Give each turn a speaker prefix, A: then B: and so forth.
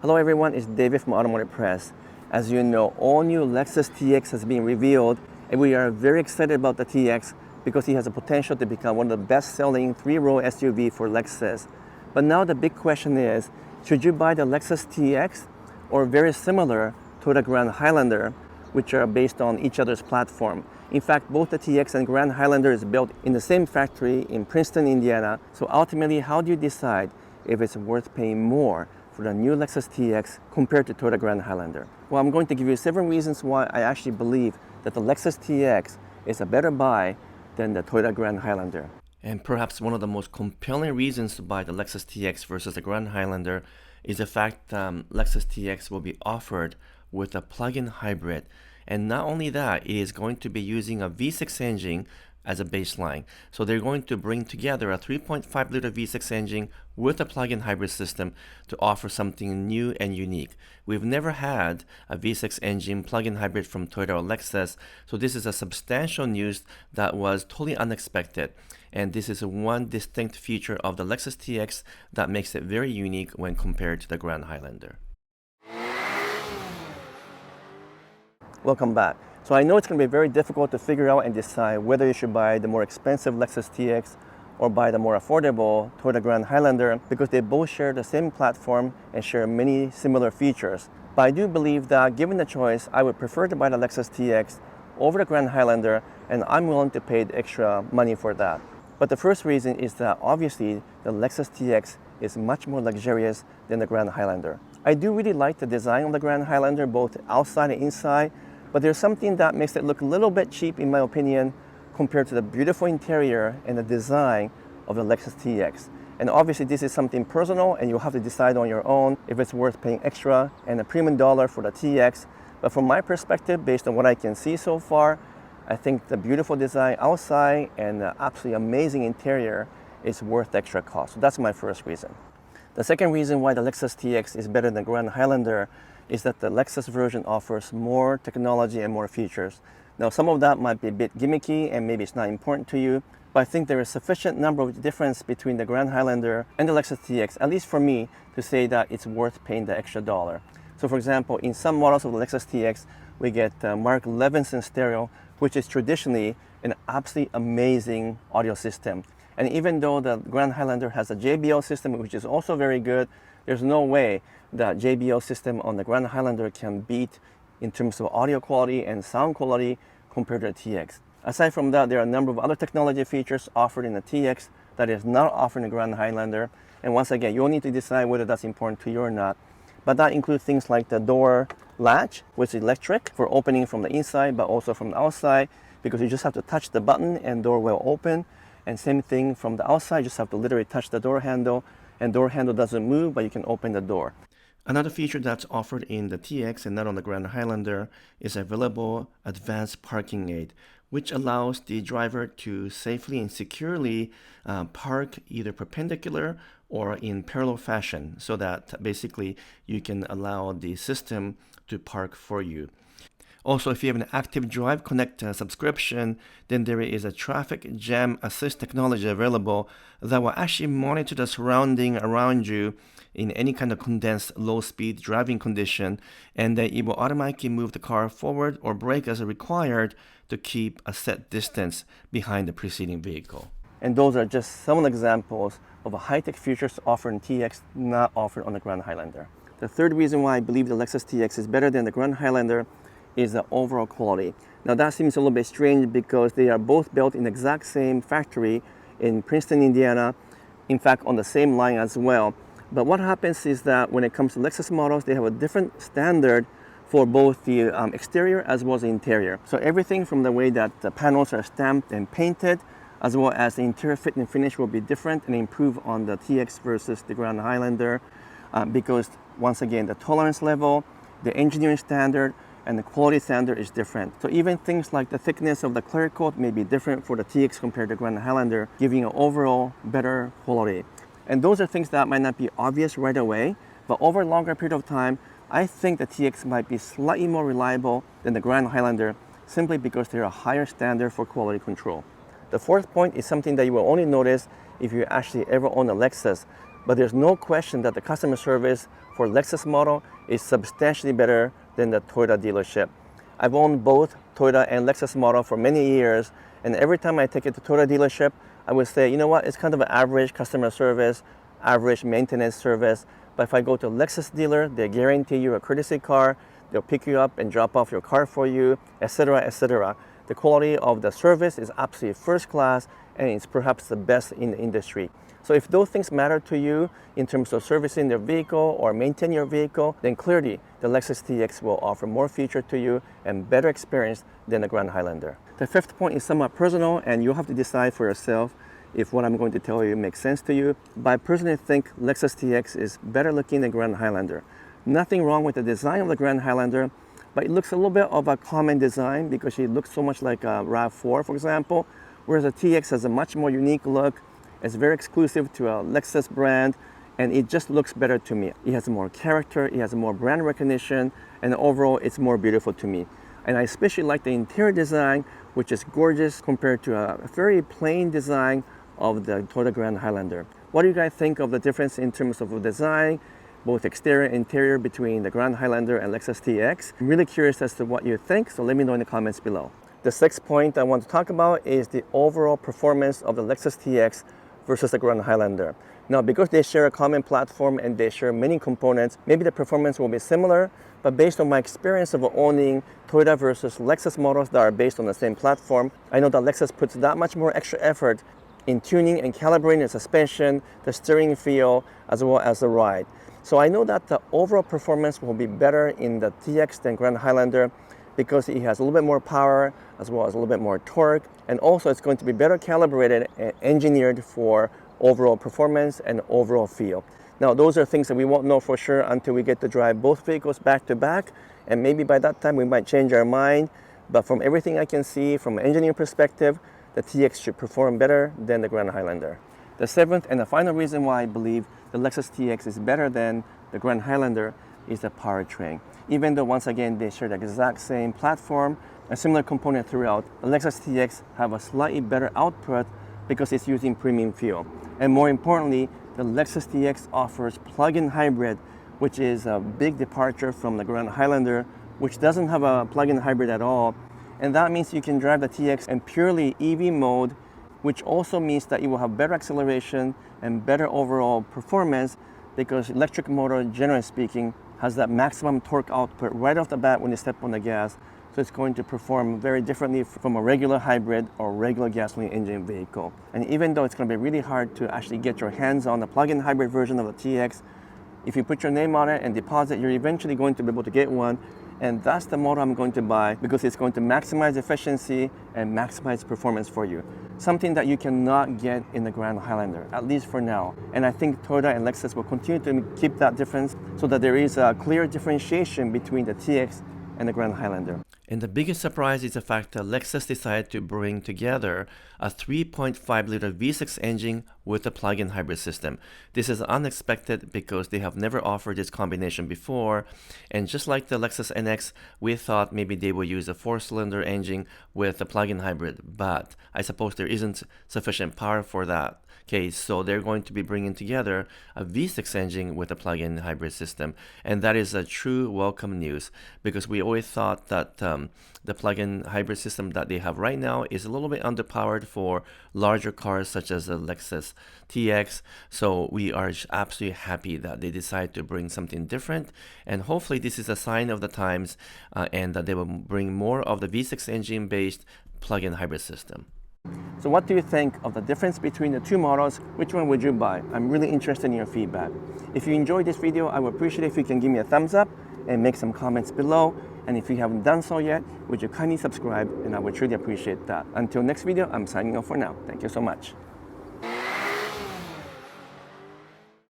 A: Hello everyone, it's David from Automotive Press. As you know, all new Lexus TX has been revealed, and we are very excited about the TX because it has the potential to become one of the best-selling three-row SUV for Lexus. But now the big question is, should you buy the Lexus TX or very similar Toyota Grand Highlander, which are based on each other's platform? In fact, both the TX and Grand Highlander is built in the same factory in Princeton, Indiana. So ultimately, how do you decide if it's worth paying more for the new Lexus TX compared to Toyota Grand Highlander? Well, I'm going to give you 7 reasons why I actually believe that the Lexus TX is a better buy than the Toyota Grand Highlander. And perhaps one of the most compelling reasons to buy the Lexus TX versus the Grand Highlander is the fact that Lexus TX will be offered with a plug-in hybrid. And not only that, it is going to be using a V6 engine as a baseline. So they're going to bring together a 3.5 liter V6 engine with a plug-in hybrid system to offer something new and unique. We've never had a V6 engine plug-in hybrid from Toyota or Lexus, so this is a substantial news that was totally unexpected. And this is one distinct feature of the Lexus TX that makes it very unique when compared to the Grand Highlander. Welcome back. So I know it's going to be very difficult to figure out and decide whether you should buy the more expensive Lexus TX or buy the more affordable Toyota Grand Highlander because they both share the same platform and share many similar features. But I do believe that given the choice, I would prefer to buy the Lexus TX over the Grand Highlander, and I'm willing to pay the extra money for that. But the first reason is that obviously the Lexus TX is much more luxurious than the Grand Highlander. I do really like the design of the Grand Highlander, both outside and inside, but there's something that makes it look a little bit cheap in my opinion compared to the beautiful interior and the design of the Lexus TX. And obviously this is something personal and you'll have to decide on your own if it's worth paying extra and a premium dollar for the TX. But from my perspective, based on what I can see so far, I think the beautiful design outside and the absolutely amazing interior is worth the extra cost. So that's my first reason. The second reason why the Lexus TX is better than Grand Highlander is that the Lexus version offers more technology and more features. Now, some of that might be a bit gimmicky and maybe it's not important to you, but I think there is sufficient number of difference between the Grand Highlander and the Lexus TX, at least for me, to say that it's worth paying the extra dollar. So for example, in some models of the Lexus TX, we get Mark Levinson stereo, which is traditionally an absolutely amazing audio system. And even though the Grand Highlander has a JBL system, which is also very good, there's no way that JBL system on the Grand Highlander can beat in terms of audio quality and sound quality compared to the TX. Aside from that, there are a number of other technology features offered in the TX that is not offered in the Grand Highlander. And once again, you'll need to decide whether that's important to you or not. But that includes things like the door latch, which is electric for opening from the inside, but also from the outside, because you just have to touch the button and door will open. And same thing from the outside, you just have to literally touch the door handle, and door handle doesn't move, but you can open the door. Another feature that's offered in the TX and not on the Grand Highlander is available advanced parking aid, which allows the driver to safely and securely park either perpendicular or in parallel fashion, so that basically you can allow the system to park for you. Also, if you have an Active Drive Connect subscription, then there is a traffic jam assist technology available that will actually monitor the surrounding around you in any kind of condensed low-speed driving condition, and then it will automatically move the car forward or brake as required to keep a set distance behind the preceding vehicle. And those are just some of the examples of high-tech features offered in TX not offered on the Grand Highlander. The third reason why I believe the Lexus TX is better than the Grand Highlander is the overall quality. Now that seems a little bit strange because they are both built in the exact same factory in Princeton, Indiana, in fact on the same line as well. But what happens is that when it comes to Lexus models, they have a different standard for both the exterior as well as the interior. So everything from the way that the panels are stamped and painted, as well as the interior fit and finish will be different and improve on the TX versus the Grand Highlander because once again, the tolerance level, the engineering standard, and the quality standard is different. So even things like the thickness of the clear coat may be different for the TX compared to Grand Highlander, giving an overall better quality. And those are things that might not be obvious right away, but over a longer period of time, I think the TX might be slightly more reliable than the Grand Highlander simply because they're a higher standard for quality control. The fourth point is something that you will only notice if you actually ever own a Lexus, but there's no question that the customer service for for Lexus model is substantially better than the Toyota dealership. I've owned both Toyota and Lexus model for many years, and every time I take it to Toyota dealership, I would say, you know what, it's kind of an average customer service, average maintenance service. But if I go to a Lexus dealer, they guarantee you a courtesy car, they'll pick you up and drop off your car for you, etc., etc. The quality of the service is absolutely first class, and it's perhaps the best in the industry. So if those things matter to you in terms of servicing your vehicle or maintaining your vehicle, then clearly the Lexus TX will offer more feature to you and better experience than the Grand Highlander. The fifth point is somewhat personal, and you'll have to decide for yourself if what I'm going to tell you makes sense to you. But I personally think Lexus TX is better looking than Grand Highlander. Nothing wrong with the design of the Grand Highlander, but it looks a little bit of a common design because it looks so much like a RAV4, for example, whereas the TX has a much more unique look. It's very exclusive to a Lexus brand, and it just looks better to me. It has more character, it has more brand recognition, and overall it's more beautiful to me. And I especially like the interior design, which is gorgeous compared to a very plain design of the Toyota Grand Highlander. What do you guys think of the difference in terms of design, both exterior and interior, between the Grand Highlander and Lexus TX? I'm really curious as to what you think, so let me know in the comments below. The sixth point I want to talk about is the overall performance of the Lexus TX versus the Grand Highlander. Now, because they share a common platform and they share many components, maybe the performance will be similar, but based on my experience of owning Toyota versus Lexus models that are based on the same platform, I know that Lexus puts that much more extra effort in tuning and calibrating the suspension, the steering feel, as well as the ride. So I know that the overall performance will be better in the TX than Grand Highlander because it has a little bit more power as well as a little bit more torque, and also it's going to be better calibrated and engineered for overall performance and overall feel. Now, those are things that we won't know for sure until we get to drive both vehicles back to back, and maybe by that time we might change our mind, but from everything I can see from an engineering perspective, the TX should perform better than the Grand Highlander. The seventh and the final reason why I believe the Lexus TX is better than the Grand Highlander is the powertrain. Even though once again they share the exact same platform, a similar component throughout, the Lexus TX have a slightly better output because it's using premium fuel. And more importantly, the Lexus TX offers plug-in hybrid, which is a big departure from the Grand Highlander, which doesn't have a plug-in hybrid at all. And that means you can drive the TX in purely EV mode, which also means that it will have better acceleration and better overall performance because electric motor, generally speaking, has that maximum torque output right off the bat when you step on the gas. So it's going to perform very differently from a regular hybrid or regular gasoline engine vehicle. And even though it's going to be really hard to actually get your hands on the plug-in hybrid version of the TX, if you put your name on it and deposit, you're eventually going to be able to get one. And that's the model I'm going to buy because it's going to maximize efficiency and maximize performance for you. Something that you cannot get in the Grand Highlander, at least for now. And I think Toyota and Lexus will continue to keep that difference so that there is a clear differentiation between the TX and the Grand Highlander. And the biggest surprise is the fact that Lexus decided to bring together a 3.5-liter V6 engine with a plug-in hybrid system. This is unexpected because they have never offered this combination before. And just like the Lexus NX, we thought maybe they will use a 4-cylinder engine with a plug-in hybrid, but I suppose there isn't sufficient power for that case, so they're going to be bringing together a V6 engine with a plug-in hybrid system, and that is a true welcome news because we always thought that the plug-in hybrid system that they have right now is a little bit underpowered for larger cars such as the Lexus TX. So we are absolutely happy that they decided to bring something different, and hopefully this is a sign of the times and that they will bring more of the V6 engine based plug-in hybrid system. So what do you think of the difference between the two models? Which one would you buy? I'm really interested in your feedback. If you enjoyed this video, I would appreciate if you can give me a thumbs up and make some comments below. And if you haven't done so yet, would you kindly subscribe, and I would truly appreciate that. Until next video, I'm signing off for now. Thank you so much.